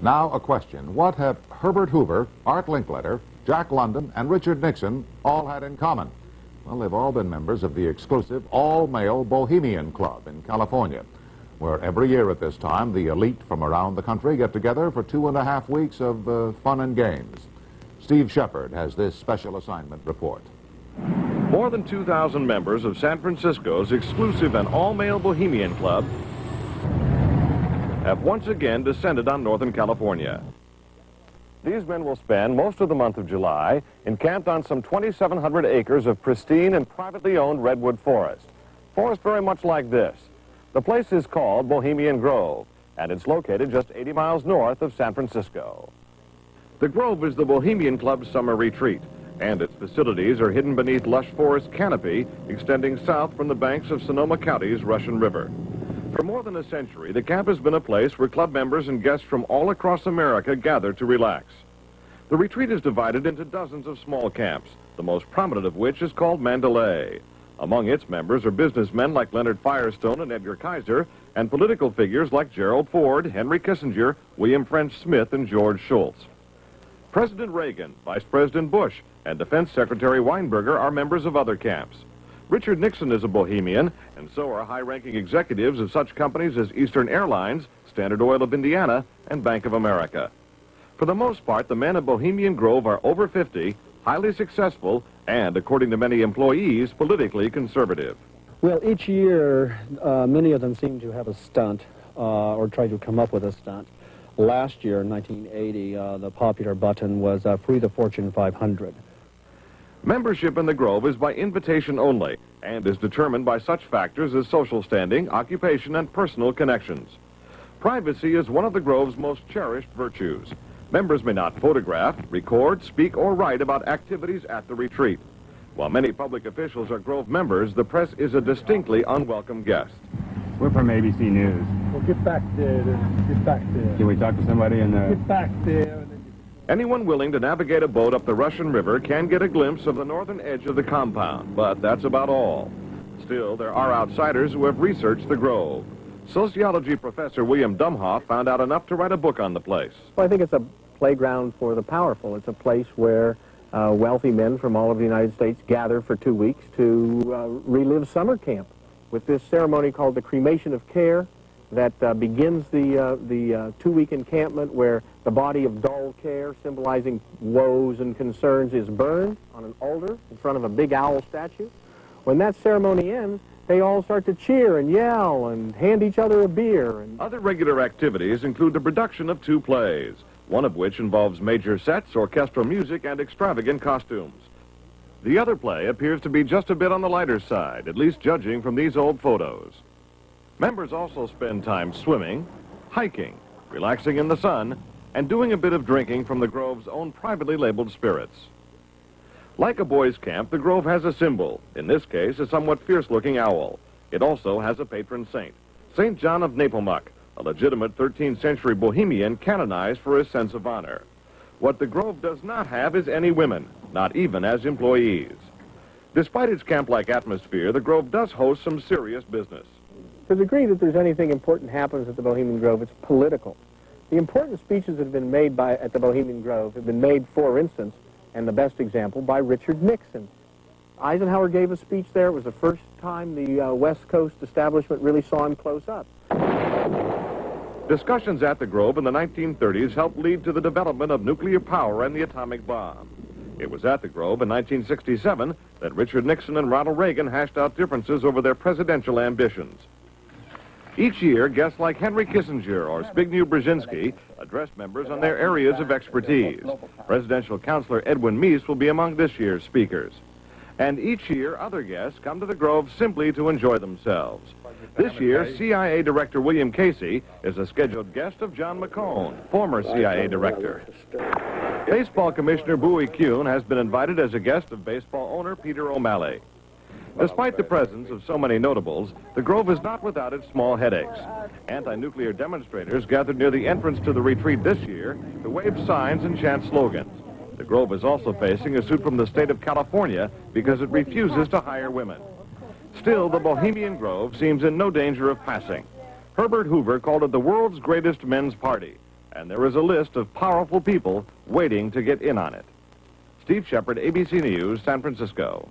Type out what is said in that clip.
Now a question. What have Herbert Hoover, Art Linkletter, Jack London, and Richard Nixon all had in common? Well, they've all been members of the exclusive all-male Bohemian Club in California, where every year at this time, the elite from around the country get together for 2.5 weeks of fun and games. Steve Shepard has this special assignment report. More than 2,000 members of San Francisco's exclusive and all-male Bohemian Club have once again descended on Northern California. These men will spend most of the month of July encamped on some 2,700 acres of pristine and privately owned redwood forest. Forest very much like this. The place is called Bohemian Grove, and it's located just 80 miles north of San Francisco. The Grove is the Bohemian Club's summer retreat, and its facilities are hidden beneath lush forest canopy extending south from the banks of Sonoma County's Russian River. For more than a century, the camp has been a place where club members and guests from all across America gather to relax. The retreat is divided into dozens of small camps, the most prominent of which is called Mandalay. Among its members are businessmen like Leonard Firestone and Edgar Kaiser, and political figures like Gerald Ford, Henry Kissinger, William French Smith, and George Shultz. President Reagan, Vice President Bush, and Defense Secretary Weinberger are members of other camps. Richard Nixon is a Bohemian, and so are high-ranking executives of such companies as Eastern Airlines, Standard Oil of Indiana, and Bank of America. For the most part, the men of Bohemian Grove are over 50, highly successful, and, according to many employees, politically conservative. Well, each year, many of them seem to have a stunt or try to come up with a stunt. Last year, in 1980, the popular button was Free the Fortune 500. Membership in the Grove is by invitation only and is determined by such factors as social standing, occupation, and personal connections. Privacy is one of the Grove's most cherished virtues. Members may not photograph, record, speak, or write about activities at the retreat. While many public officials are Grove members, the press is a distinctly unwelcome guest. We're from ABC News. Well, get back there. Get back there. Can we talk to somebody in the... Get back there. Anyone willing to navigate a boat up the Russian River can get a glimpse of the northern edge of the compound, but that's about all. Still, there are outsiders who have researched the Grove. Sociology professor William Dumhoff found out enough to write a book on the place. Well, I think it's a playground for the powerful. It's a place where wealthy men from all of the United States gather for 2 weeks to relive summer camp with this ceremony called the cremation of care that begins the 2-week encampment where the body of dull care, symbolizing woes and concerns, is burned on an altar in front of a big owl statue. When that ceremony ends, they all start to cheer and yell and hand each other a beer. Other regular activities include the production of 2 plays, one of which involves major sets, orchestral music, and extravagant costumes. The other play appears to be just a bit on the lighter side, at least judging from these old photos. Members also spend time swimming, hiking, relaxing in the sun, and doing a bit of drinking from the Grove's own privately labeled spirits. Like a boys' camp, the Grove has a symbol, in this case a somewhat fierce-looking owl. It also has a patron saint, St. John of Nepomuk, a legitimate 13th century Bohemian canonized for his sense of honor. What the Grove does not have is any women, not even as employees. Despite its camp-like atmosphere, the Grove does host some serious business. To the degree that there's anything important happens at the Bohemian Grove, it's political. The important speeches that have been made at the Bohemian Grove have been made, for instance, and the best example, by Richard Nixon. Eisenhower gave a speech there. It was the first time the West Coast establishment really saw him close up. Discussions at the Grove in the 1930s helped lead to the development of nuclear power and the atomic bomb. It was at the Grove in 1967 that Richard Nixon and Ronald Reagan hashed out differences over their presidential ambitions. Each year, guests like Henry Kissinger or Zbigniew Brzezinski address members on their areas of expertise. Presidential counselor Edwin Meese will be among this year's speakers. And each year, other guests come to the Grove simply to enjoy themselves. This year, CIA Director William Casey is a scheduled guest of John McCone, former CIA Director. Baseball Commissioner Bowie Kuhn has been invited as a guest of baseball owner Peter O'Malley. Despite the presence of so many notables, the Grove is not without its small headaches. Anti-nuclear demonstrators gathered near the entrance to the retreat this year to wave signs and chant slogans. The Grove is also facing a suit from the state of California because it refuses to hire women. Still, the Bohemian Grove seems in no danger of passing. Herbert Hoover called it the world's greatest men's party. and there is a list of powerful people waiting to get in on it. Steve Shepard, ABC News, San Francisco.